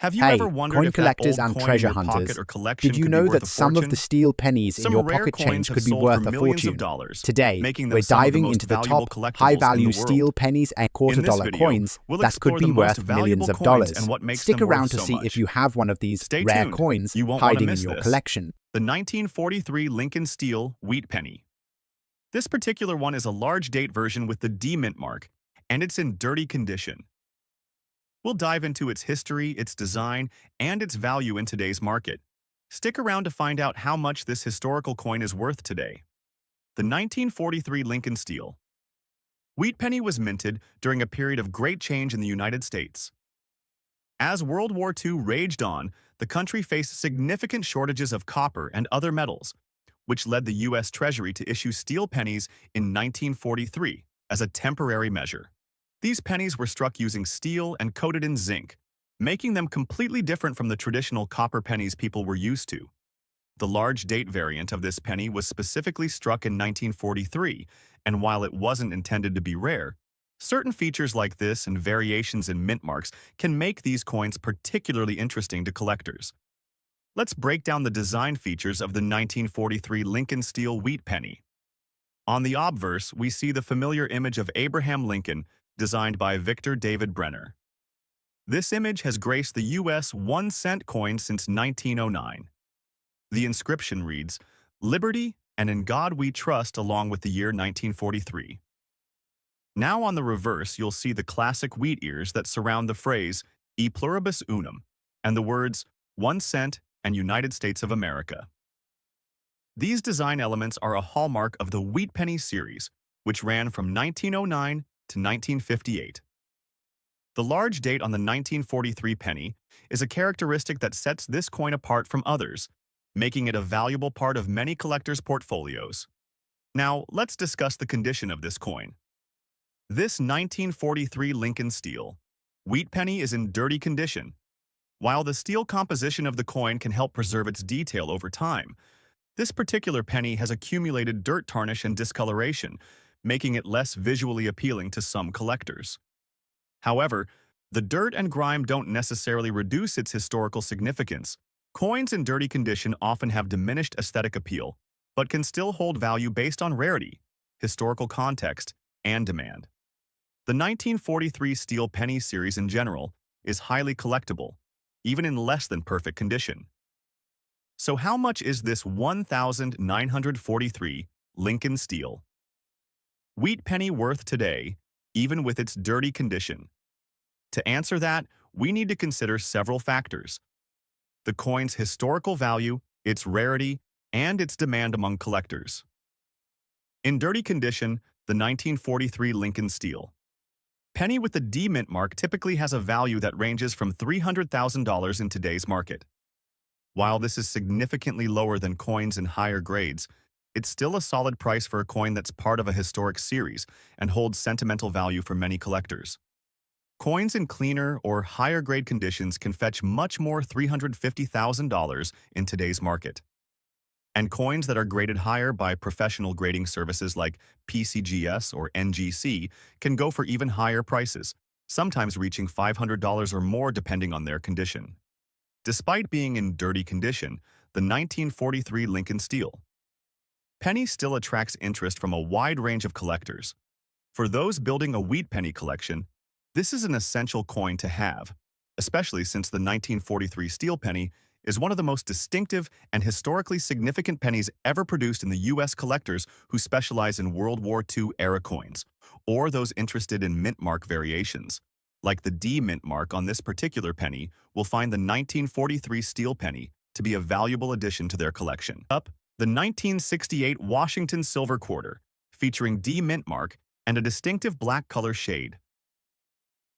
Have you ever Hey, wondered coin if that collectors old and coin in treasure your pocket hunters. or Did collection you could be know worth that a some of the fortune? steel pennies in Some your rare pocket coins change have could be sold for worth a millions of fortune? dollars, Today, making them we're some of the diving most into the valuable top high collectibles in the value world. steel pennies and In quarter this dollar video, coins we'll that could explore the be most worth valuable millions of coins and dollars. what makes Stick them worth around to so see if much. you have one of these Stay rare tuned, coins you won't want to hiding in miss your this. collection. The 1943 Lincoln Steel Wheat Penny. This particular one is a large date version with the D mint mark, and it's in dirty condition. We'll dive into its history, its design, and its value in today's market. Stick around to find out how much this historical coin is worth today. The 1943 Lincoln Steel Wheat Penny was minted during a period of great change in the United States. As World War II raged on, the country faced significant shortages of copper and other metals, which led the U.S. Treasury to issue steel pennies in 1943 as a temporary measure. These pennies were struck using steel and coated in zinc, making them completely different from the traditional copper pennies people were used to. The large date variant of this penny was specifically struck in 1943, and while it wasn't intended to be rare, certain features like this and variations in mint marks can make these coins particularly interesting to collectors. Let's break down the design features of the 1943 Lincoln Steel Wheat Penny. On the obverse, we see the familiar image of Abraham Lincoln, designed by Victor David Brenner. This image has graced the U.S. 1-cent coin since 1909. The inscription reads, "Liberty and in God we trust," along with the year 1943. Now on the reverse, you'll see the classic wheat ears that surround the phrase "E pluribus unum" and the words 1 cent and United States of America. These design elements are a hallmark of the Wheat Penny series, which ran from 1909 to 1958. The large date on the 1943 penny is a characteristic that sets this coin apart from others, making it a valuable part of many collectors' portfolios. Now, let's discuss the condition of this coin. This 1943 Lincoln Steel Wheat Penny is in dirty condition. While the steel composition of the coin can help preserve its detail over time, this particular penny has accumulated dirt tarnish and discoloration, making it less visually appealing to some collectors. However, the dirt and grime don't necessarily reduce its historical significance. Coins in dirty condition often have diminished aesthetic appeal, but can still hold value based on rarity, historical context, and demand. The 1943 steel penny series in general is highly collectible, even in less than perfect condition. So how much is this 1943 Lincoln Steel Wheat Penny worth today, even with its dirty condition? To answer that, we need to consider several factors: the coin's historical value, its rarity, and its demand among collectors. In dirty condition, the 1943 Lincoln Steel penny with the D mint mark typically has a value that ranges from $300,000 in today's market. While this is significantly lower than coins in higher grades, it's still a solid price for a coin that's part of a historic series and holds sentimental value for many collectors. Coins in cleaner or higher grade conditions can fetch much more $350,000 in today's market. And coins that are graded higher by professional grading services like PCGS or NGC can go for even higher prices, sometimes reaching $500 or more depending on their condition. Despite being in dirty condition, the 1943 Lincoln Steel penny still attracts interest from a wide range of collectors. For those building a wheat penny collection, this is an essential coin to have, especially since the 1943 steel penny is one of the most distinctive and historically significant pennies ever produced in the U.S. Collectors who specialize in World War II-era coins, or those interested in mint mark variations. Like the D mint mark on this particular penny, will find the 1943 steel penny to be a valuable addition to their collection. Up, the 1968 Washington Silver Quarter, featuring D mint mark and a distinctive black color shade.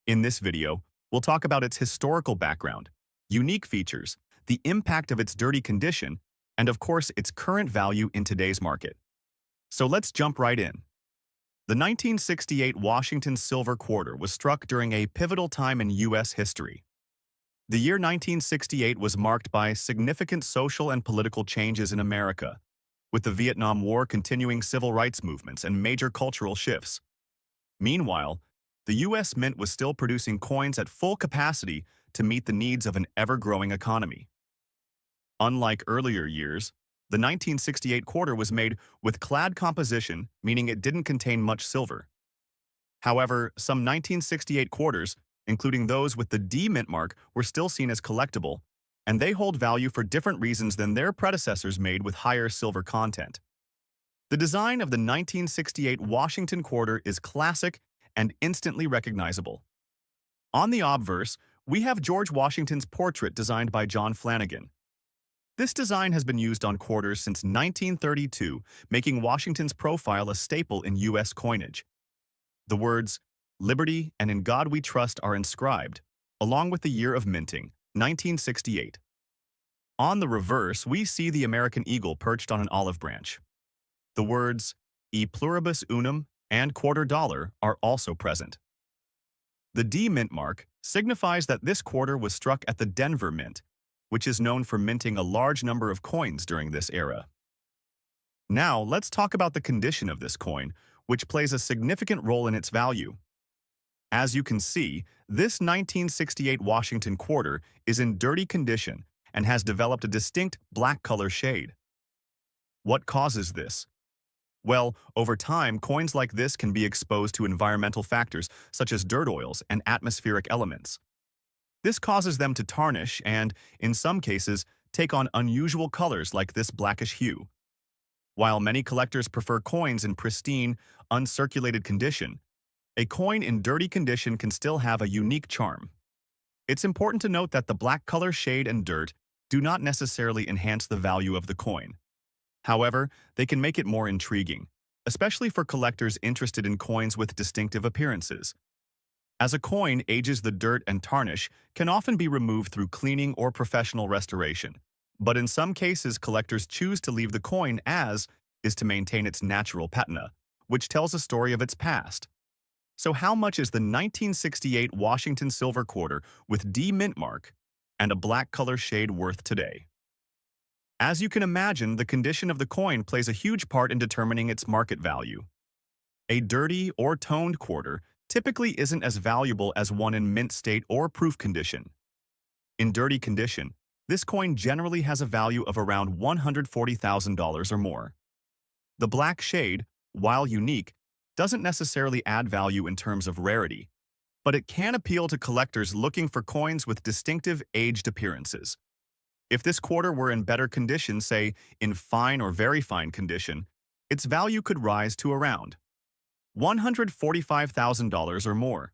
In this video, we'll talk about its historical background, unique features, the impact of its dirty condition, and of course its current value in today's market. So let's jump right in. The 1968 Washington Silver Quarter was struck during a pivotal time in U.S. history. The year 1968 was marked by significant social and political changes in America, with the Vietnam War continuing civil rights movements and major cultural shifts. Meanwhile, The U.S. Mint was still producing coins at full capacity to meet the needs of an ever-growing economy. Unlike earlier years, the 1968 quarter was made with clad composition, meaning it didn't contain much silver. However, some 1968 quarters, including those with the D mint mark, were still seen as collectible, and they hold value for different reasons than their predecessors made with higher silver content. The design of the 1968 Washington quarter is classic and instantly recognizable. On the obverse, we have George Washington's portrait designed by John Flanagan. This design has been used on quarters since 1932, making Washington's profile a staple in U.S. coinage. The words, "Liberty and in God we trust" are inscribed, along with the year of minting, 1968. On the reverse, we see the American eagle perched on an olive branch. The words, "E pluribus unum" and $quarter are also present. The D mint mark signifies that this quarter was struck at the Denver Mint, which is known for minting a large number of coins during this era. Now, let's talk about the condition of this coin, which plays a significant role in its value. As you can see, this 1968 Washington quarter is in dirty condition and has developed a distinct black color shade. What causes this? Well, over time, coins like this can be exposed to environmental factors such as dirt oils and atmospheric elements. This causes them to tarnish and, in some cases, take on unusual colors like this blackish hue. While many collectors prefer coins in pristine, uncirculated condition, a coin in dirty condition can still have a unique charm. It's important to note that the black color shade and dirt do not necessarily enhance the value of the coin. However, they can make it more intriguing, especially for collectors interested in coins with distinctive appearances. As a coin ages, the dirt and tarnish can often be removed through cleaning or professional restoration. But in some cases, collectors choose to leave the coin as is to maintain its natural patina, which tells a story of its past. So how much is the 1968 Washington silver quarter with D mint mark and a black color shade worth today? As you can imagine, the condition of the coin plays a huge part in determining its market value. A dirty or toned quarter typically isn't as valuable as one in mint state or proof condition. In dirty condition, this coin generally has a value of around $140,000 or more. The black shade, while unique, doesn't necessarily add value in terms of rarity, but it can appeal to collectors looking for coins with distinctive aged appearances. If this quarter were in better condition, say in fine or very fine condition, its value could rise to around $145,000 or more.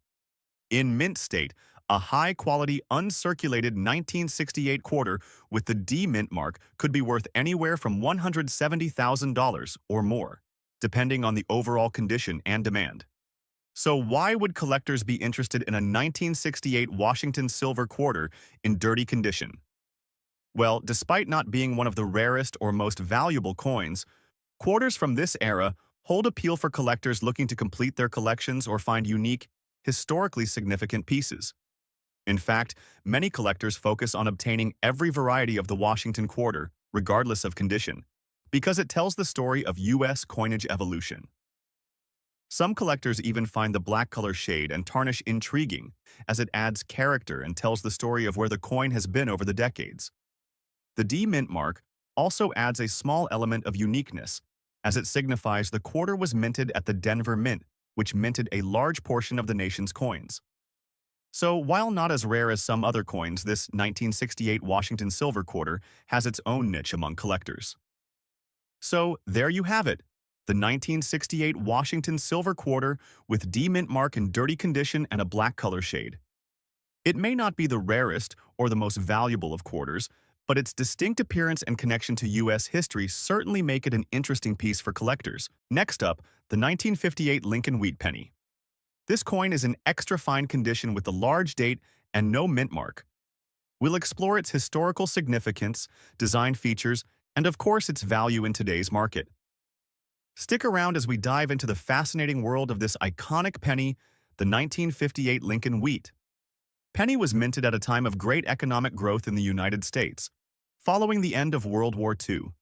In mint state, a high-quality, uncirculated 1968 quarter with the D mint mark could be worth anywhere from $170,000 or more, depending on the overall condition and demand. So why would collectors be interested in a 1968 Washington silver quarter in dirty condition? Well, despite not being one of the rarest or most valuable coins, quarters from this era hold appeal for collectors looking to complete their collections or find unique, historically significant pieces. In fact, many collectors focus on obtaining every variety of the Washington quarter, regardless of condition, because it tells the story of U.S. coinage evolution. Some collectors even find the black color shade and tarnish intriguing, as it adds character and tells the story of where the coin has been over the decades. The D mint mark also adds a small element of uniqueness, as it signifies the quarter was minted at the Denver Mint, which minted a large portion of the nation's coins. So, while not as rare as some other coins, this 1968 Washington silver quarter has its own niche among collectors. So, there you have it, the 1968 Washington silver quarter with D mint mark in dirty condition and a black color shade. It may not be the rarest or the most valuable of quarters, but its distinct appearance and connection to U.S. history certainly make it an interesting piece for collectors. Next up, the 1958 Lincoln Wheat Penny. This coin is in extra fine condition with a large date and no mint mark. We'll explore its historical significance, design features, and of course its value in today's market. Stick around as we dive into the fascinating world of this iconic penny, the 1958 Lincoln Wheat. Penny was minted at a time of great economic growth in the United States, following the end of World War II.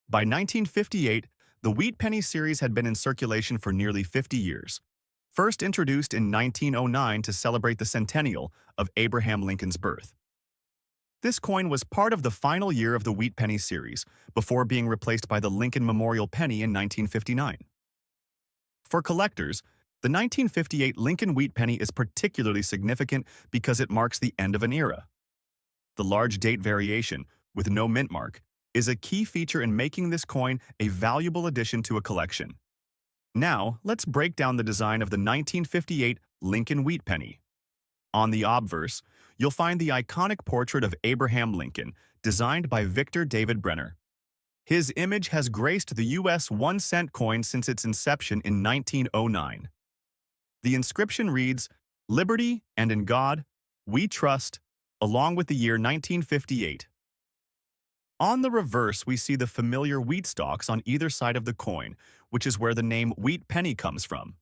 By 1958, the Wheat Penny series had been in circulation for nearly 50 years. first introduced in 1909 to celebrate the centennial of Abraham Lincoln's birth. This coin was part of the final year of the Wheat Penny series, before being replaced by the Lincoln Memorial Penny in 1959. For collectors, the 1958 Lincoln Wheat Penny is particularly significant because it marks the end of an era. The large date variation, with no mint mark, is a key feature in making this coin a valuable addition to a collection. Now, let's break down the design of the 1958 Lincoln Wheat Penny. On the obverse, you'll find the iconic portrait of Abraham Lincoln, designed by Victor David Brenner. His image has graced the U.S. 1-cent coin since its inception in 1909. The inscription reads, "Liberty and in God, we trust," along with the year 1958. On the reverse, we see the familiar wheat stalks on either side of the coin, which is where the name Wheat Penny comes from.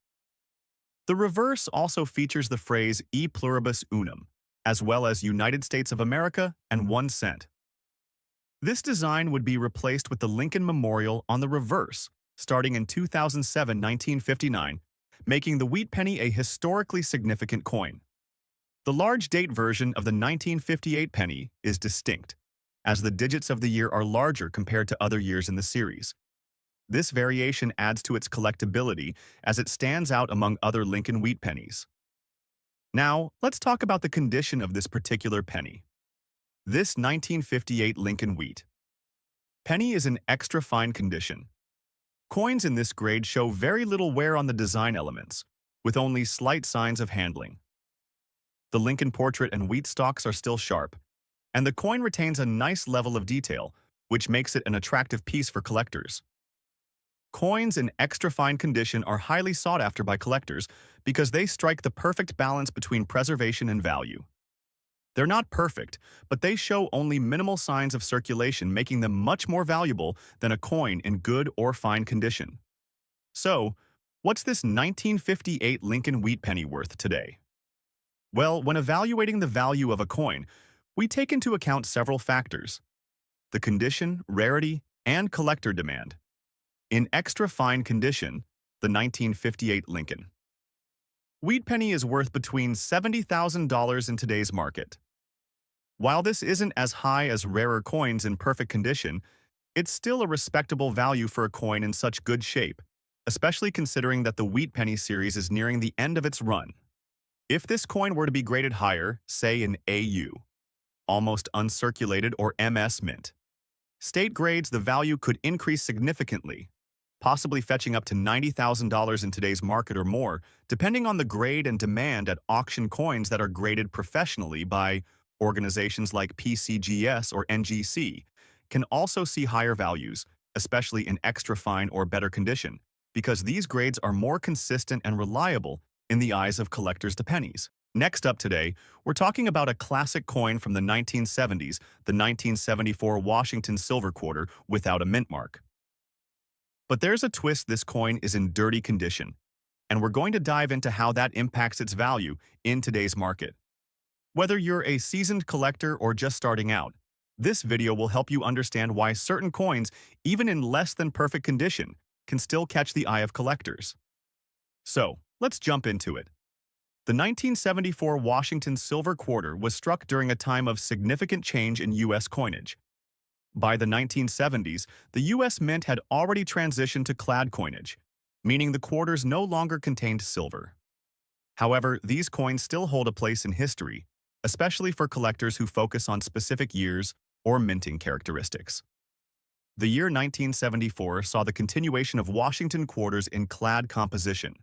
The reverse also features the phrase E pluribus unum, as well as United States of America and 1 cent. This design would be replaced with the Lincoln Memorial on the reverse, starting in 1959, making the Wheat Penny a historically significant coin. The large date version of the 1958 penny is distinct, as the digits of the year are larger compared to other years in the series. This variation adds to its collectability as it stands out among other Lincoln Wheat Pennies. Now, let's talk about the condition of this particular penny. This 1958 Lincoln Wheat Penny is in extra fine condition. Coins in this grade show very little wear on the design elements, with only slight signs of handling. The Lincoln portrait and wheat stalks are still sharp, and the coin retains a nice level of detail, which makes it an attractive piece for collectors. Coins in extra fine condition are highly sought after by collectors because they strike the perfect balance between preservation and value. They're not perfect, but they show only minimal signs of circulation, making them much more valuable than a coin in good or fine condition. So, what's this 1958 Lincoln Wheat Penny worth today? Well, when evaluating the value of a coin, we take into account several factors: the condition, rarity, and collector demand. In extra fine condition, the 1958 Lincoln Wheat Penny is worth between $70,000 in today's market. While this isn't as high as rarer coins in perfect condition, it's still a respectable value for a coin in such good shape, especially considering that the Wheat Penny series is nearing the end of its run. If this coin were to be graded higher, say in AU, almost uncirculated, or MS mint, state grades, the value could increase significantly, possibly fetching up to $90,000 in today's market or more, depending on the grade and demand at auction. Coins that are graded professionally by organizations like PCGS or NGC can also see higher values, especially in extra fine or better condition, because these grades are more consistent and reliable in the eyes of collectors to pennies. Next up today, we're talking about a classic coin from the 1970s, the 1974 Washington silver quarter without a mint mark. But there's a twist: this coin is in dirty condition, and we're going to dive into how that impacts its value in today's market. Whether you're a seasoned collector or just starting out, this video will help you understand why certain coins, even in less than perfect condition, can still catch the eye of collectors. So, let's jump into it. The 1974 Washington silver quarter was struck during a time of significant change in U.S. coinage. By the 1970s, the U.S. Mint had already transitioned to clad coinage, meaning the quarters no longer contained silver. However, these coins still hold a place in history, especially for collectors who focus on specific years or minting characteristics. The year 1974 saw the continuation of Washington quarters in clad composition.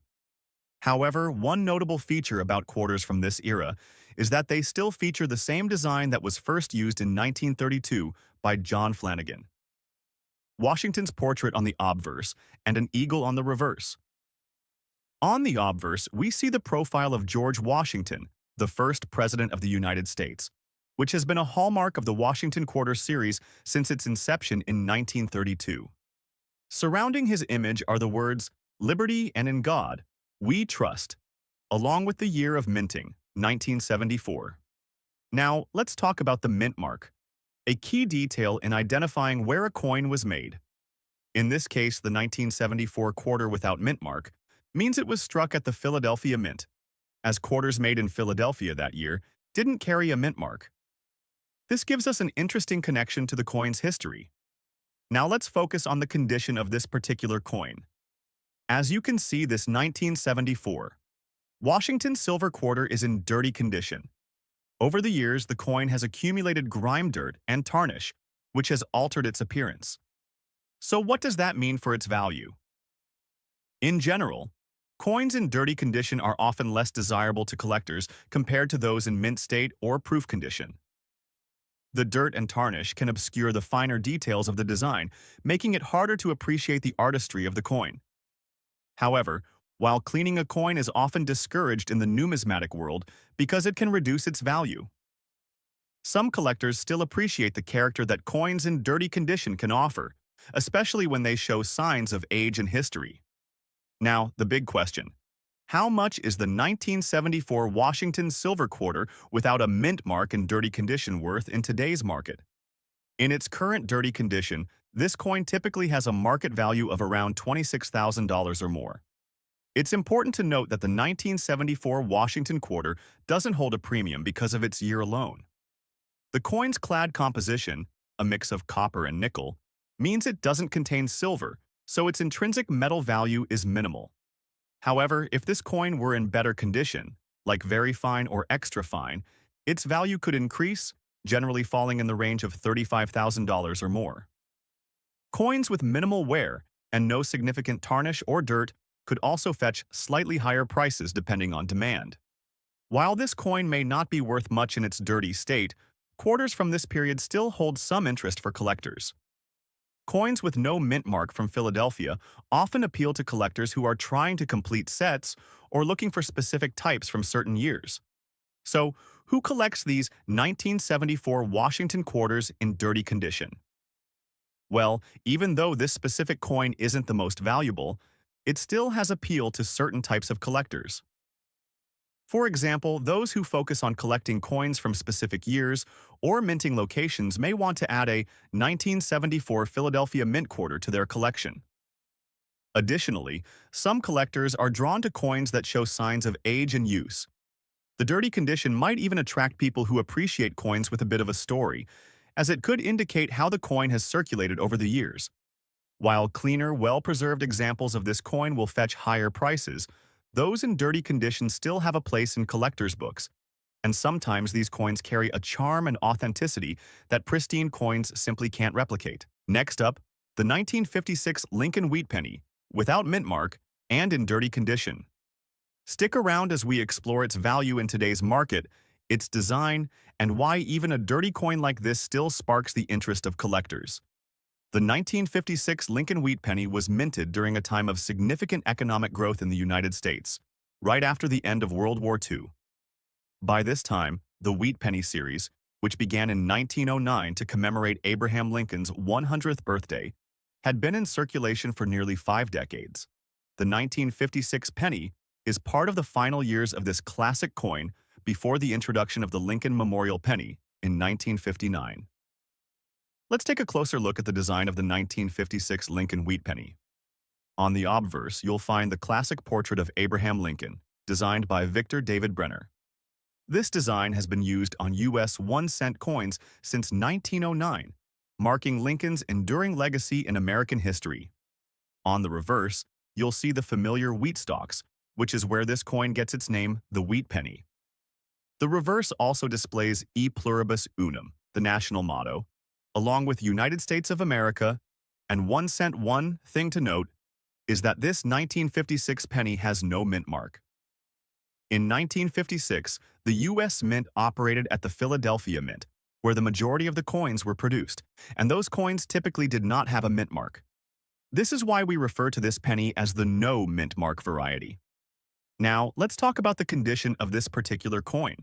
However, one notable feature about quarters from this era is that they still feature the same design that was first used in 1932 by John Flanagan. Washington's portrait on the obverse and an eagle on the reverse. On the obverse, we see the profile of George Washington, the first President of the United States, which has been a hallmark of the Washington Quarter series since its inception in 1932. Surrounding his image are the words, "Liberty and in God, we trust," along with the year of minting, 1974. Now, let's talk about the mint mark, a key detail in identifying where a coin was made. In this case, the 1974 quarter without mint mark, means it was struck at the Philadelphia Mint, as quarters made in Philadelphia that year didn't carry a mint mark. This gives us an interesting connection to the coin's history. Now let's focus on the condition of this particular coin. As you can see, this 1974 Washington silver quarter is in dirty condition. Over the years, the coin has accumulated grime dirt and tarnish, which has altered its appearance. So what does that mean for its value? In general, coins in dirty condition are often less desirable to collectors compared to those in mint state or proof condition. The dirt and tarnish can obscure the finer details of the design, making it harder to appreciate the artistry of the coin. However, while cleaning a coin is often discouraged in the numismatic world because it can reduce its value, some collectors still appreciate the character that coins in dirty condition can offer, especially when they show signs of age and history. Now, the big question. How much is the 1974 Washington silver quarter without a mint mark in dirty condition worth in today's market? In its current dirty condition, this coin typically has a market value of around $26,000 or more. It's important to note that the 1974 Washington quarter doesn't hold a premium because of its year alone. The coin's clad composition, a mix of copper and nickel, means it doesn't contain silver, so its intrinsic metal value is minimal. However, if this coin were in better condition, like very fine or extra fine, its value could increase, generally falling in the range of $35,000 or more. Coins with minimal wear and no significant tarnish or dirt could also fetch slightly higher prices depending on demand. While this coin may not be worth much in its dirty state, quarters from this period still hold some interest for collectors. Coins with no mint mark from Philadelphia often appeal to collectors who are trying to complete sets or looking for specific types from certain years. So, who collects these 1974 Washington quarters in dirty condition? Well, even though this specific coin isn't the most valuable, it still has appeal to certain types of collectors. For example, those who focus on collecting coins from specific years or minting locations may want to add a 1974 Philadelphia Mint quarter to their collection. Additionally, some collectors are drawn to coins that show signs of age and use. The dirty condition might even attract people who appreciate coins with a bit of a story, as it could indicate how the coin has circulated over the years. While cleaner, well-preserved examples of this coin will fetch higher prices, those in dirty condition still have a place in collectors' books, and sometimes these coins carry a charm and authenticity that pristine coins simply can't replicate. Next up, the 1956 Lincoln Wheat Penny, without mint mark and in dirty condition. Stick around as we explore its value in today's market, its design, and why even a dirty coin like this still sparks the interest of collectors. The 1956 Lincoln Wheat Penny was minted during a time of significant economic growth in the United States, right after the end of World War II. By this time, the Wheat Penny series, which began in 1909 to commemorate Abraham Lincoln's 100th birthday, had been in circulation for nearly 5 decades. The 1956 penny is part of the final years of this classic coin before the introduction of the Lincoln Memorial Penny in 1959. Let's take a closer look at the design of the 1956 Lincoln Wheat Penny. On the obverse, you'll find the classic portrait of Abraham Lincoln, designed by Victor David Brenner. This design has been used on U.S. 1-cent coins since 1909, marking Lincoln's enduring legacy in American history. On the reverse, you'll see the familiar wheat stalks, which is where this coin gets its name, the Wheat Penny. The reverse also displays E pluribus unum, the national motto, along with United States of America, and 1 cent. One thing to note is that this 1956 penny has no mint mark. In 1956, the U.S. Mint operated at the Philadelphia Mint, where the majority of the coins were produced, and those coins typically did not have a mint mark. This is why we refer to this penny as the no mint mark variety. Now, let's talk about the condition of this particular coin.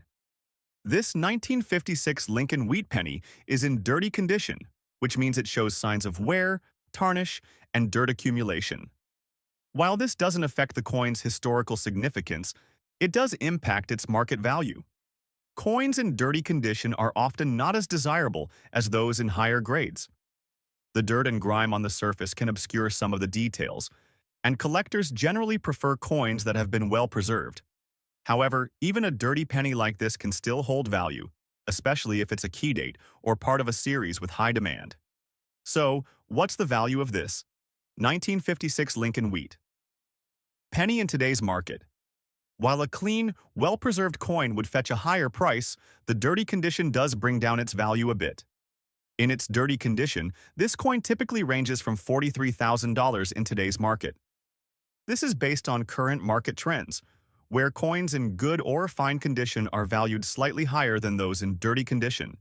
This 1956 Lincoln Wheat Penny is in dirty condition, which means it shows signs of wear, tarnish, and dirt accumulation. While this doesn't affect the coin's historical significance, it does impact its market value. Coins in dirty condition are often not as desirable as those in higher grades. The dirt and grime on the surface can obscure some of the details, and collectors generally prefer coins that have been well preserved. However, even a dirty penny like this can still hold value, especially if it's a key date or part of a series with high demand. So, what's the value of this 1956 Lincoln Wheat penny in today's market? While a clean, well-preserved coin would fetch a higher price, the dirty condition does bring down its value a bit. In its dirty condition, this coin typically ranges from $43,000 in today's market. This is based on current market trends, where coins in good or fine condition are valued slightly higher than those in dirty condition.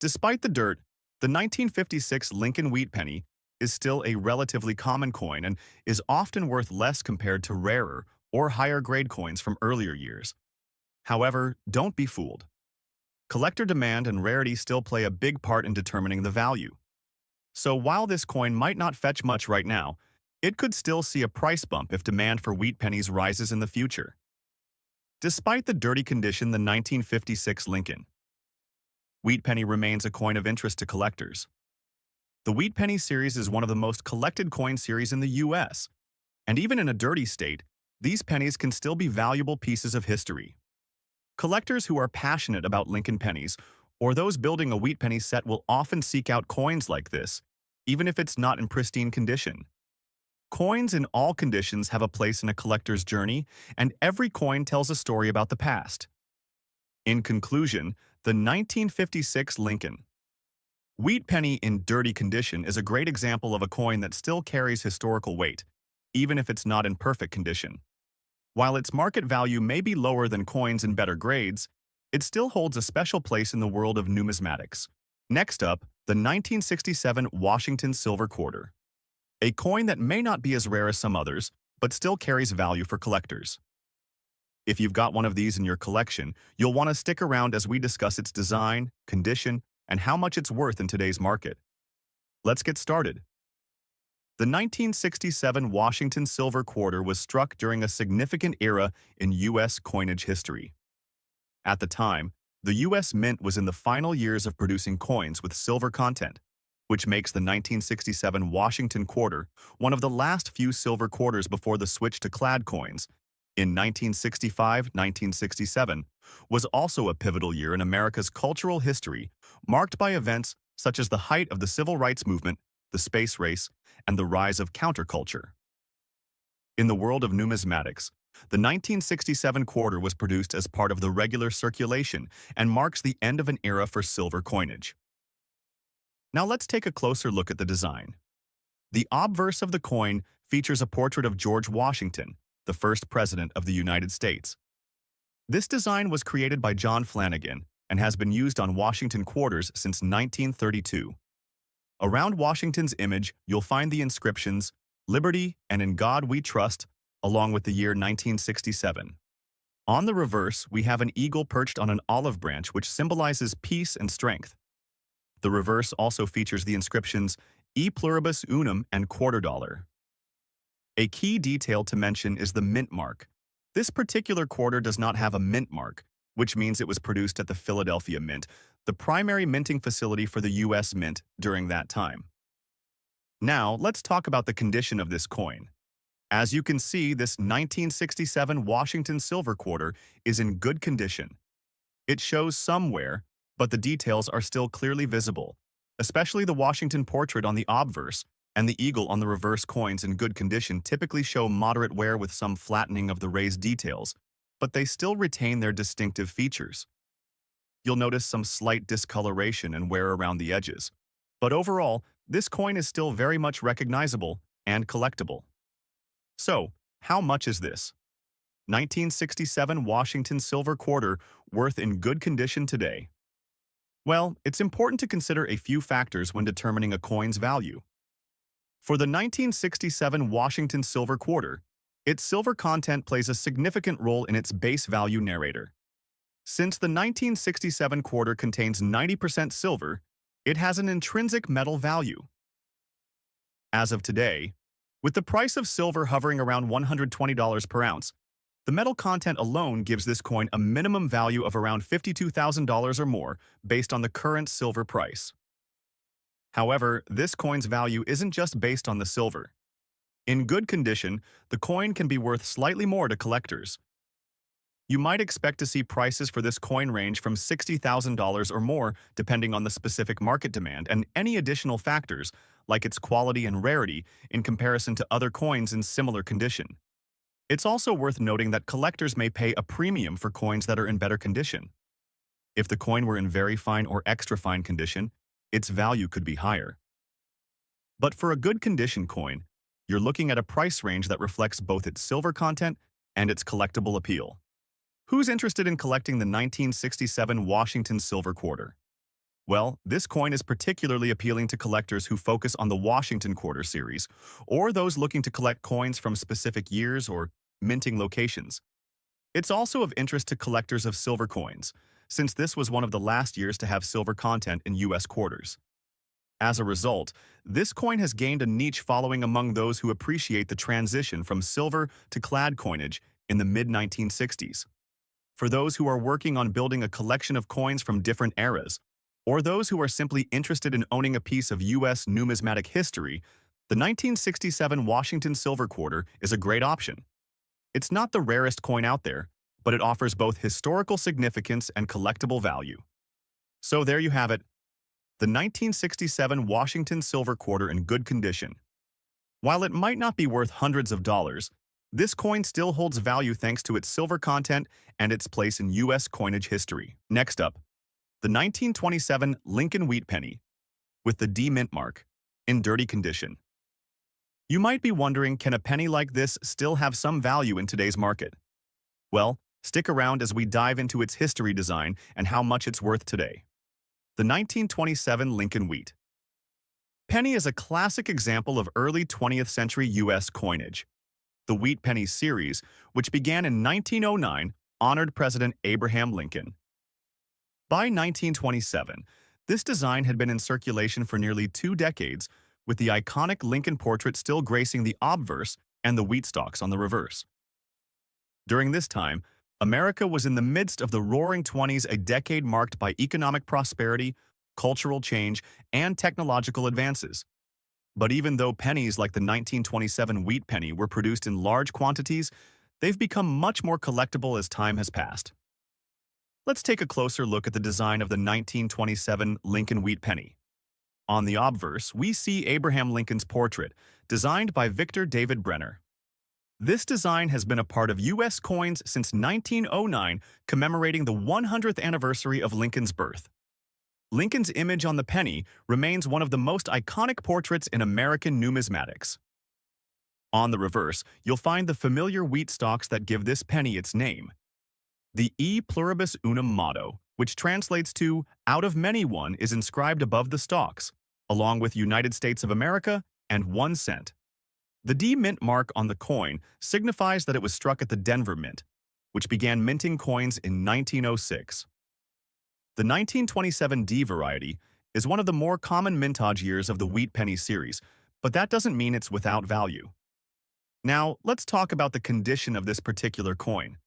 Despite the dirt, the 1956 Lincoln Wheat penny is still a relatively common coin and is often worth less compared to rarer or higher-grade coins from earlier years. However, don't be fooled. Collector demand and rarity still play a big part in determining the value. So while this coin might not fetch much right now, it could still see a price bump if demand for wheat pennies rises in the future. Despite the dirty condition, the 1956 Lincoln Wheat penny remains a coin of interest to collectors. The Wheat penny series is one of the most collected coin series in the US, and even in a dirty state, these pennies can still be valuable pieces of history. Collectors who are passionate about Lincoln pennies or those building a wheat penny set will often seek out coins like this, even if it's not in pristine condition. Coins in all conditions have a place in a collector's journey, and every coin tells a story about the past. In conclusion, the 1956 Lincoln Wheat penny in dirty condition is a great example of a coin that still carries historical weight, even if it's not in perfect condition. While its market value may be lower than coins in better grades, it still holds a special place in the world of numismatics. Next up, the 1967 Washington Silver Quarter. A coin that may not be as rare as some others, but still carries value for collectors. If you've got one of these in your collection, you'll want to stick around as we discuss its design, condition, and how much it's worth in today's market. Let's get started. The 1967 Washington Silver Quarter was struck during a significant era in U.S. coinage history. At the time, the U.S. Mint was in the final years of producing coins with silver content, which makes the 1967 Washington Quarter one of the last few silver quarters before the switch to clad coins. In 1965-1967 was also a pivotal year in America's cultural history, marked by events such as the height of the civil rights movement, the space race, and the rise of counterculture. In the world of numismatics, the 1967 quarter was produced as part of the regular circulation and marks the end of an era for silver coinage. Now let's take a closer look at the design. The obverse of the coin features a portrait of George Washington, the first president of the United States. This design was created by John Flanagan and has been used on Washington quarters since 1932. Around Washington's image, you'll find the inscriptions, "Liberty" and "In God We Trust," along with the year 1967. On the reverse, we have an eagle perched on an olive branch which symbolizes peace and strength. The reverse also features the inscriptions "E Pluribus Unum" and $quarter. A key detail to mention is the mint mark. This particular quarter does not have a mint mark, which means it was produced at the Philadelphia Mint, the primary minting facility for the U.S. Mint during that time. Now, let's talk about the condition of this coin. As you can see, this 1967 Washington Silver Quarter is in good condition. It shows some wear, but the details are still clearly visible, especially the Washington portrait on the obverse and the eagle on the reverse. Coins in good condition typically show moderate wear with some flattening of the raised details, but they still retain their distinctive features. You'll notice some slight discoloration and wear around the edges, but overall, this coin is still very much recognizable and collectible. So, how much is this 1967 Washington Silver Quarter worth in good condition today? Well, it's important to consider a few factors when determining a coin's value. For the 1967 Washington Silver Quarter, its silver content plays a significant role in its base value narrator. Since the 1967 quarter contains 90% silver, it has an intrinsic metal value. As of today, with the price of silver hovering around $120 per ounce, the metal content alone gives this coin a minimum value of around $52,000 or more based on the current silver price. However, this coin's value isn't just based on the silver. In good condition, the coin can be worth slightly more to collectors. You might expect to see prices for this coin range from $60,000 or more, depending on the specific market demand and any additional factors, like its quality and rarity, in comparison to other coins in similar condition. It's also worth noting that collectors may pay a premium for coins that are in better condition. If the coin were in very fine or extra fine condition, its value could be higher. But for a good condition coin, you're looking at a price range that reflects both its silver content and its collectible appeal. Who's interested in collecting the 1967 Washington Silver Quarter? Well, this coin is particularly appealing to collectors who focus on the Washington Quarter series, or those looking to collect coins from specific years or minting locations. It's also of interest to collectors of silver coins, since this was one of the last years to have silver content in U.S. quarters. As a result, this coin has gained a niche following among those who appreciate the transition from silver to clad coinage in the mid-1960s. For those who are working on building a collection of coins from different eras, or those who are simply interested in owning a piece of U.S. numismatic history, the 1967 Washington Silver Quarter is a great option. It's not the rarest coin out there, but it offers both historical significance and collectible value. So there you have it, the 1967 Washington Silver Quarter in good condition. While it might not be worth hundreds of dollars, this coin still holds value thanks to its silver content and its place in U.S. coinage history. Next up, the 1927 Lincoln Wheat Penny, with the D mint mark, in dirty condition. You might be wondering, can a penny like this still have some value in today's market? Well, stick around as we dive into its history, design, and how much it's worth today. The 1927 Lincoln Wheat Penny is a classic example of early 20th century U.S. coinage. The Wheat Penny series, which began in 1909, honored President Abraham Lincoln. By 1927, this design had been in circulation for nearly 2 decades, with the iconic Lincoln portrait still gracing the obverse and the wheat stalks on the reverse. During this time, America was in the midst of the Roaring Twenties, a decade marked by economic prosperity, cultural change, and technological advances. But even though pennies like the 1927 Wheat Penny were produced in large quantities, they've become much more collectible as time has passed. Let's take a closer look at the design of the 1927 Lincoln Wheat Penny. On the obverse, we see Abraham Lincoln's portrait, designed by Victor David Brenner. This design has been a part of U.S. coins since 1909, commemorating the 100th anniversary of Lincoln's birth. Lincoln's image on the penny remains one of the most iconic portraits in American numismatics. On the reverse, you'll find the familiar wheat stalks that give this penny its name. The E pluribus unum motto, which translates to "out of many one," is inscribed above the stalks, along with United States of America and 1 cent. The D mint mark on the coin signifies that it was struck at the Denver Mint, which began minting coins in 1906. The 1927 D variety is one of the more common mintage years of the Wheat Penny series, but that doesn't mean it's without value. Now, let's talk about the condition of this particular coin.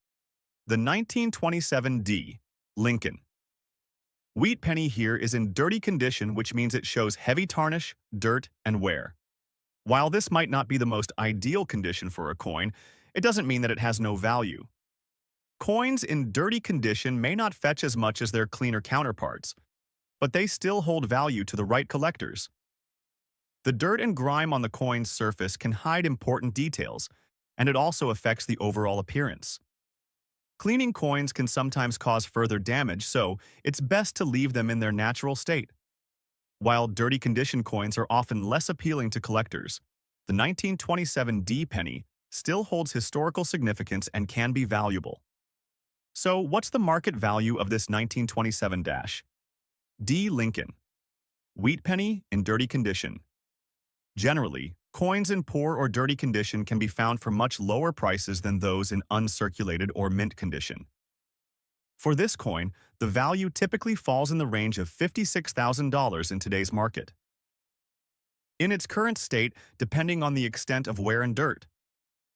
The 1927 D, Lincoln. Wheat Penny here is in dirty condition, which means it shows heavy tarnish, dirt, and wear. While this might not be the most ideal condition for a coin, it doesn't mean that it has no value. Coins in dirty condition may not fetch as much as their cleaner counterparts, but they still hold value to the right collectors. The dirt and grime on the coin's surface can hide important details, and it also affects the overall appearance. Cleaning coins can sometimes cause further damage, so it's best to leave them in their natural state. While dirty condition coins are often less appealing to collectors, the 1927 D penny still holds historical significance and can be valuable. So, what's the market value of this 1927 D Lincoln Wheat Penny in dirty condition? Generally, coins in poor or dirty condition can be found for much lower prices than those in uncirculated or mint condition. For this coin, the value typically falls in the range of $56,000 in today's market. In its current state, depending on the extent of wear and dirt.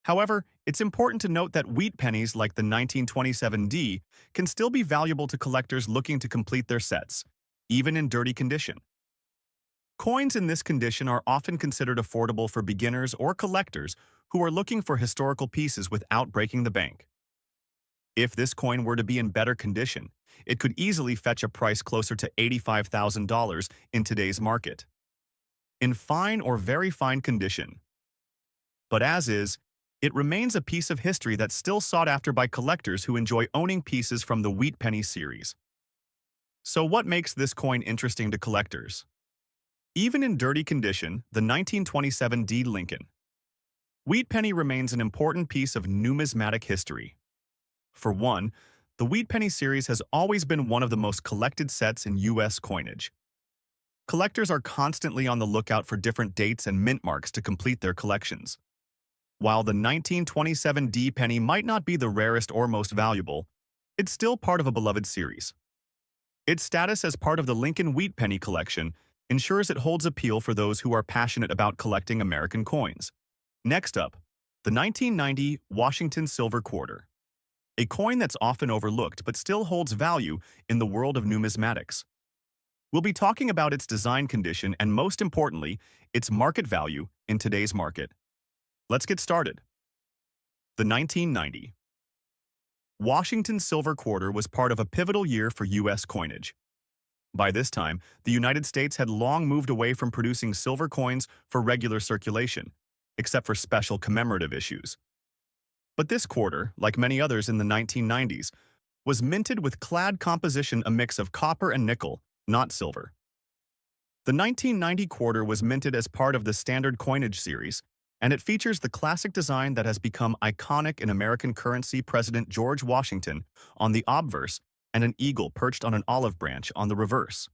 However, it's important to note that wheat pennies like the 1927 D can still be valuable to collectors looking to complete their sets, even in dirty condition. Coins in this condition are often considered affordable for beginners or collectors who are looking for historical pieces without breaking the bank. If this coin were to be in better condition, it could easily fetch a price closer to $85,000 in today's market. In fine or very fine condition. But as is, it remains a piece of history that's still sought after by collectors who enjoy owning pieces from the Wheat Penny series. So what makes this coin interesting to collectors? Even in dirty condition, the 1927 D. Lincoln Wheat Penny remains an important piece of numismatic history. For one, the Wheat Penny series has always been one of the most collected sets in U.S. coinage. Collectors are constantly on the lookout for different dates and mint marks to complete their collections. While the 1927 D penny might not be the rarest or most valuable, it's still part of a beloved series. Its status as part of the Lincoln Wheat Penny collection ensures it holds appeal for those who are passionate about collecting American coins. Next up, the 1990 Washington Silver Quarter, a coin that's often overlooked but still holds value in the world of numismatics. We'll be talking about its design condition and, most importantly, its market value in today's market. Let's get started. The 1990 Washington Silver Quarter was part of a pivotal year for U.S. coinage. By this time, the United States had long moved away from producing silver coins for regular circulation, except for special commemorative issues. But this quarter, like many others in the 1990s, was minted with clad composition, a mix of copper and nickel, not silver. The 1990 quarter was minted as part of the Standard Coinage series, and it features the classic design that has become iconic in American currency: President George Washington on the obverse and an eagle perched on an olive branch on the reverse.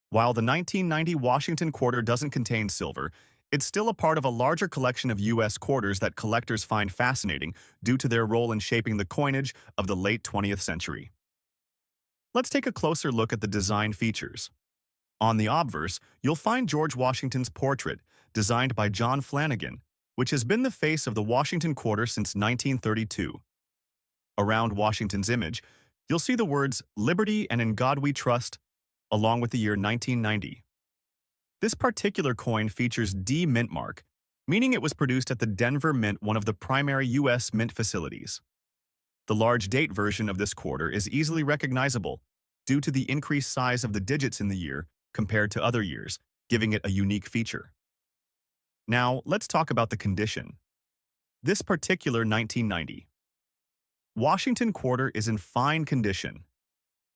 While the 1990 Washington quarter doesn't contain silver, it's still a part of a larger collection of U.S. quarters that collectors find fascinating due to their role in shaping the coinage of the late 20th century. Let's take a closer look at the design features. On the obverse, you'll find George Washington's portrait, designed by John Flanagan, which has been the face of the Washington quarter since 1932. Around Washington's image, you'll see the words "Liberty" and "In God We Trust," along with the year 1990. This particular coin features D mint mark, meaning it was produced at the Denver Mint, one of the primary U.S. mint facilities. The large date version of this quarter is easily recognizable due to the increased size of the digits in the year compared to other years, giving it a unique feature. Now, let's talk about the condition. This particular 1990 Washington quarter is in fine condition.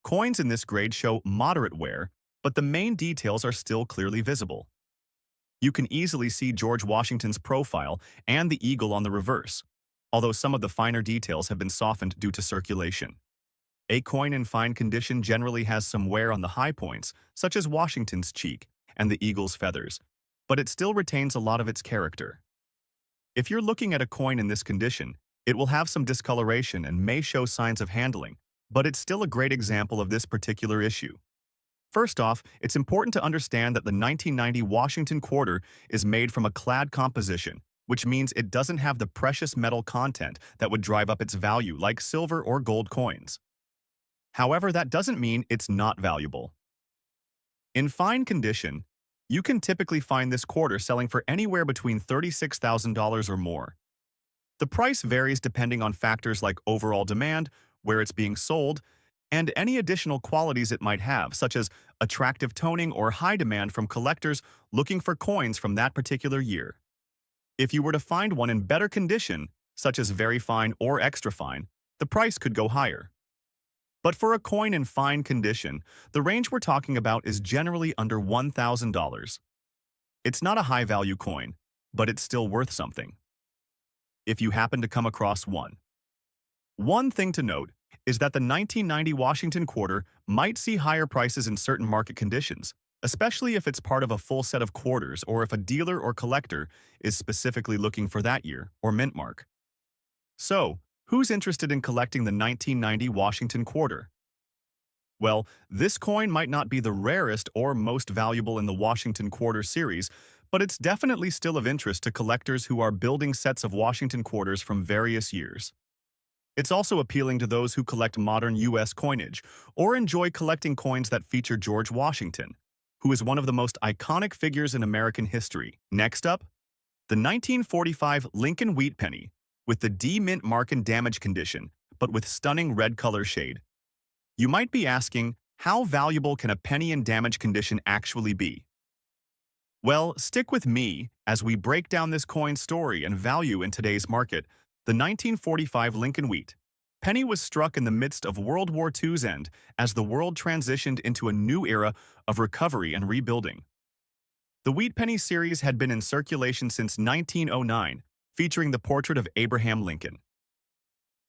Coins in this grade show moderate wear, but the main details are still clearly visible. You can easily see George Washington's profile and the eagle on the reverse, although some of the finer details have been softened due to circulation. A coin in fine condition generally has some wear on the high points, such as Washington's cheek and the eagle's feathers, but it still retains a lot of its character. If you're looking at a coin in this condition, it will have some discoloration and may show signs of handling, but it's still a great example of this particular issue. First off, it's important to understand that the 1990 Washington quarter is made from a clad composition, which means it doesn't have the precious metal content that would drive up its value like silver or gold coins. However, that doesn't mean it's not valuable. In fine condition, you can typically find this quarter selling for anywhere between $36,000 or more. The price varies depending on factors like overall demand, where it's being sold, and any additional qualities it might have, such as attractive toning or high demand from collectors looking for coins from that particular year. If you were to find one in better condition, such as very fine or extra fine, the price could go higher. But for a coin in fine condition, the range we're talking about is generally under $1,000. It's not a high-value coin, but it's still worth something. If you happen to come across one. One thing to note is that the 1990 Washington quarter might see higher prices in certain market conditions, especially if it's part of a full set of quarters or if a dealer or collector is specifically looking for that year or mint mark. So, who's interested in collecting the 1990 Washington quarter? Well, this coin might not be the rarest or most valuable in the Washington quarter series, but it's definitely still of interest to collectors who are building sets of Washington quarters from various years. It's also appealing to those who collect modern U.S. coinage or enjoy collecting coins that feature George Washington, who is one of the most iconic figures in American history. Next up, the 1945 Lincoln Wheat Penny, with the D mint mark in damage condition, but with stunning red color shade. You might be asking, how valuable can a penny in damage condition actually be? Well, stick with me as we break down this coin's story and value in today's market. The 1945 Lincoln Wheat Penny was struck in the midst of World War II's end as the world transitioned into a new era of recovery and rebuilding. The Wheat Penny series had been in circulation since 1909, featuring the portrait of Abraham Lincoln.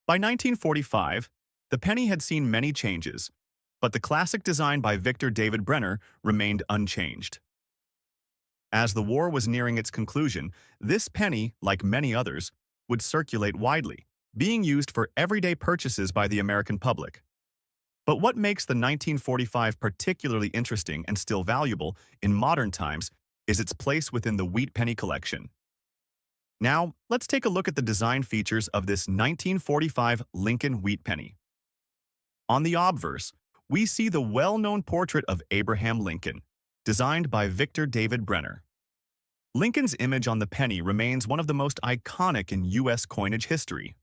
By 1945, the penny had seen many changes, but the classic design by Victor David Brenner remained unchanged. As the war was nearing its conclusion, this penny, like many others, would circulate widely, being used for everyday purchases by the American public. But what makes the 1945 particularly interesting and still valuable in modern times is its place within the Wheat Penny collection. Now, let's take a look at the design features of this 1945 Lincoln Wheat Penny. On the obverse, we see the well-known portrait of Abraham Lincoln, designed by Victor David Brenner. Lincoln's image on the penny remains one of the most iconic in U.S. coinage history.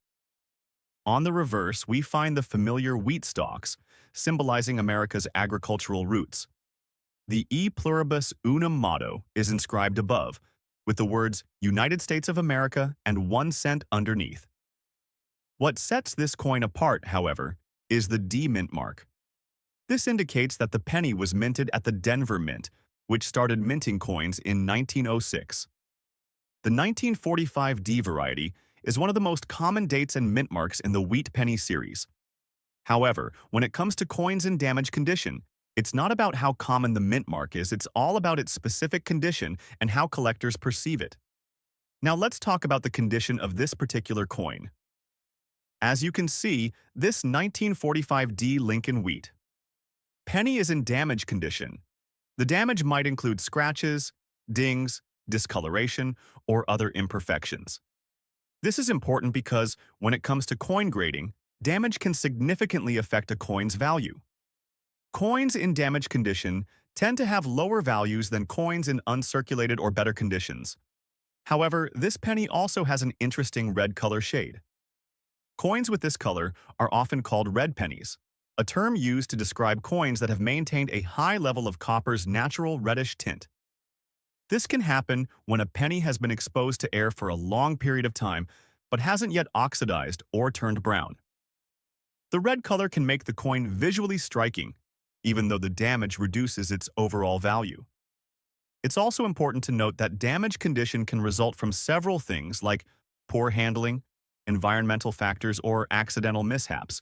On the reverse, we find the familiar wheat stalks, symbolizing America's agricultural roots. The E Pluribus Unum motto is inscribed above, with the words United States of America and 1 cent underneath. What sets this coin apart, however, is the D mint mark. This indicates that the penny was minted at the Denver Mint, which started minting coins in 1906. The 1945 D variety is one of the most common dates and mint marks in the Wheat Penny series. However, when it comes to coins in damaged condition, it's not about how common the mint mark is, it's all about its specific condition and how collectors perceive it. Now let's talk about the condition of this particular coin. As you can see, this 1945 D Lincoln Wheat Penny is in damage condition. The damage might include scratches, dings, discoloration, or other imperfections. This is important because, when it comes to coin grading, damage can significantly affect a coin's value. Coins in damaged condition tend to have lower values than coins in uncirculated or better conditions. However, this penny also has an interesting red color shade. Coins with this color are often called red pennies, a term used to describe coins that have maintained a high level of copper's natural reddish tint. This can happen when a penny has been exposed to air for a long period of time but hasn't yet oxidized or turned brown. The red color can make the coin visually striking, even though the damage reduces its overall value. It's also important to note that damage condition can result from several things like poor handling, environmental factors, or accidental mishaps.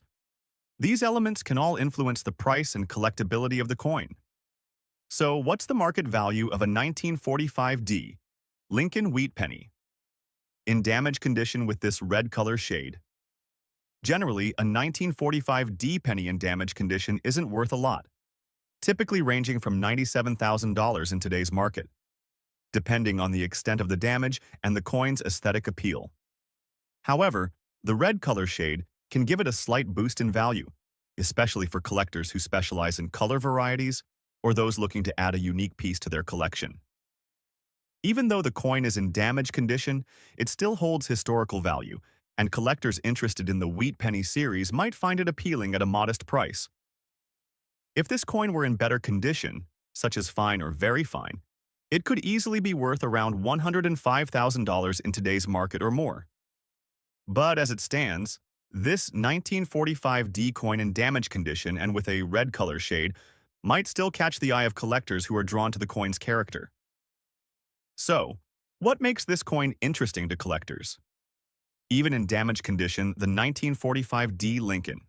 These elements can all influence the price and collectability of the coin. So, what's the market value of a 1945 D Lincoln Wheat Penny in damage condition with this red color shade? Generally, a 1945 D penny in damage condition isn't worth a lot, typically ranging from $97,000 in today's market, depending on the extent of the damage and the coin's aesthetic appeal. However, the red color shade can give it a slight boost in value, especially for collectors who specialize in color varieties or those looking to add a unique piece to their collection. Even though the coin is in damaged condition, it still holds historical value, and collectors interested in the Wheat Penny series might find it appealing at a modest price. If this coin were in better condition, such as fine or very fine, it could easily be worth around $105,000 in today's market or more. But as it stands, this 1945 D coin in damaged condition and with a red color shade might still catch the eye of collectors who are drawn to the coin's character. So, what makes this coin interesting to collectors? Even in damaged condition, the 1945 D Lincoln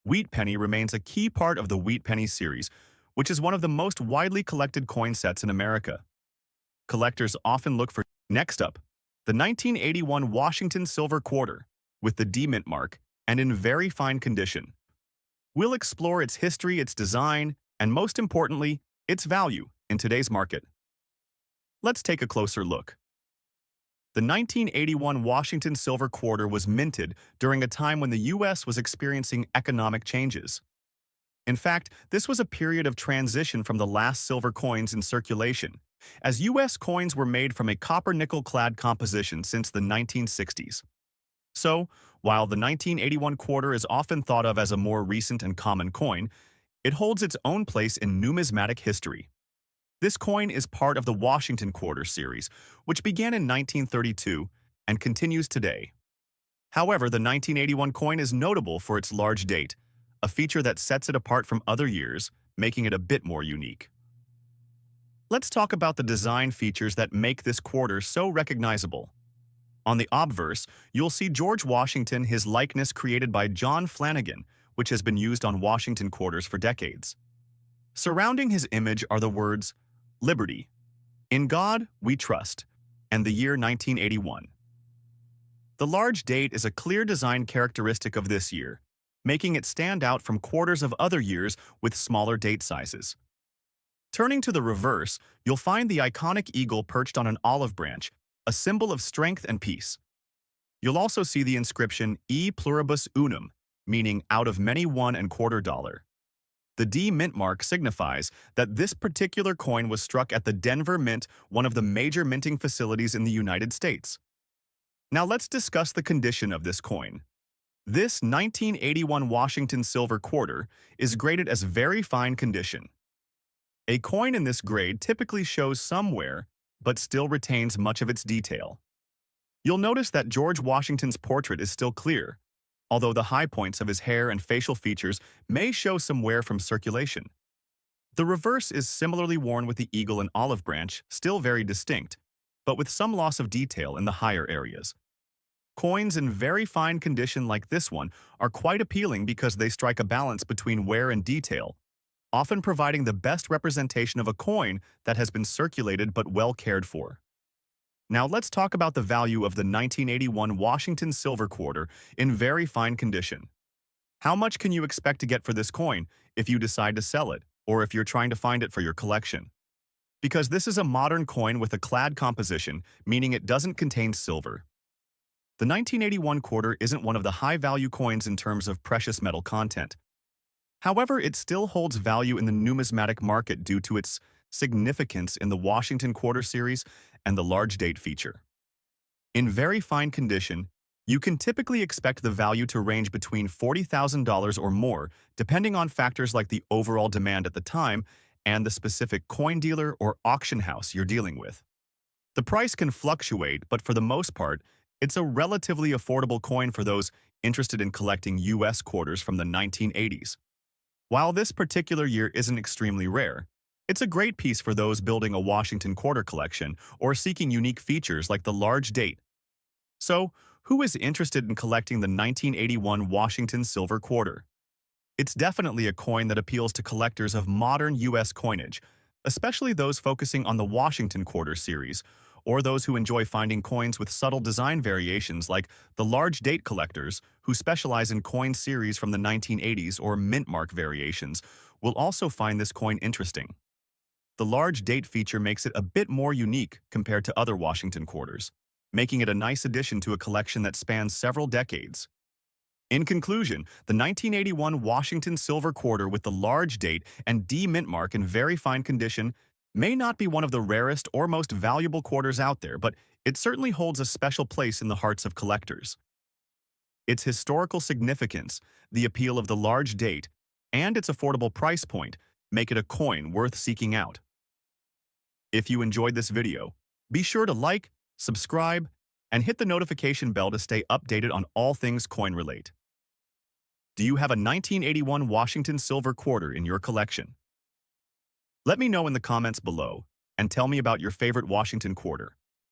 Wheat Penny remains a key part of the Wheat Penny series, which is one of the most widely collected coin sets in America. Collectors often look for. Next up, the 1981 Washington Silver Quarter, with the D mint mark, and in very fine condition. We'll explore its history, its design, and most importantly, its value in today's market. Let's take a closer look. The 1981 Washington Silver Quarter was minted during a time when the U.S. was experiencing economic changes. In fact, this was a period of transition from the last silver coins in circulation, as U.S. coins were made from a copper-nickel-clad composition since the 1960s. So, while the 1981 quarter is often thought of as a more recent and common coin, it holds its own place in numismatic history. This coin is part of the Washington Quarter series, which began in 1932 and continues today. However, the 1981 coin is notable for its large date, a feature that sets it apart from other years, making it a bit more unique. Let's talk about the design features that make this quarter so recognizable. On the obverse, you'll see George Washington, his likeness created by John Flanagan, which has been used on Washington quarters for decades. Surrounding his image are the words, "Liberty, in God we trust," and the year 1981. The large date is a clear design characteristic of this year, making it stand out from quarters of other years with smaller date sizes. Turning to the reverse, you'll find the iconic eagle perched on an olive branch, a symbol of strength and peace. You'll also see the inscription E pluribus unum, meaning out of many $1.25. The D mint mark signifies that this particular coin was struck at the Denver Mint, one of the major minting facilities in the United States. Now let's discuss the condition of this coin. This 1981 Washington silver quarter is graded as very fine condition. A coin in this grade typically shows some wear, but still retains much of its detail. You'll notice that George Washington's portrait is still clear, although the high points of his hair and facial features may show some wear from circulation. The reverse is similarly worn with the eagle and olive branch, still very distinct, but with some loss of detail in the higher areas. Coins in very fine condition like this one are quite appealing because they strike a balance between wear and detail, often providing the best representation of a coin that has been circulated but well cared for. Now let's talk about the value of the 1981 Washington silver quarter in very fine condition. How much can you expect to get for this coin if you decide to sell it, or if you're trying to find it for your collection? Because this is a modern coin with a clad composition, meaning it doesn't contain silver. The 1981 quarter isn't one of the high-value coins in terms of precious metal content. However, it still holds value in the numismatic market due to its significance in the Washington Quarter series and the large date feature. In very fine condition, you can typically expect the value to range between $40,000 or more, depending on factors like the overall demand at the time and the specific coin dealer or auction house you're dealing with. The price can fluctuate, but for the most part, it's a relatively affordable coin for those interested in collecting U.S. quarters from the 1980s. While this particular year isn't extremely rare, it's a great piece for those building a Washington quarter collection or seeking unique features like the large date. So, who is interested in collecting the 1981 Washington silver quarter? It's definitely a coin that appeals to collectors of modern U.S. coinage, especially those focusing on the Washington Quarter series, or those who enjoy finding coins with subtle design variations like the large date collectors who specialize in coin series from the 1980s or mint mark variations will also find this coin interesting. The large date feature makes it a bit more unique compared to other Washington quarters, making it a nice addition to a collection that spans several decades. In conclusion, the 1981 Washington silver quarter with the large date and D mint mark in very fine condition may not be one of the rarest or most valuable quarters out there, but it certainly holds a special place in the hearts of collectors. Its historical significance, the appeal of the large date, and its affordable price point make it a coin worth seeking out. If you enjoyed this video, be sure to like, subscribe, and hit the notification bell to stay updated on all things coin-relate. Do you have a 1981 Washington silver quarter in your collection? Let me know in the comments below, and tell me about your favorite Washington quarter.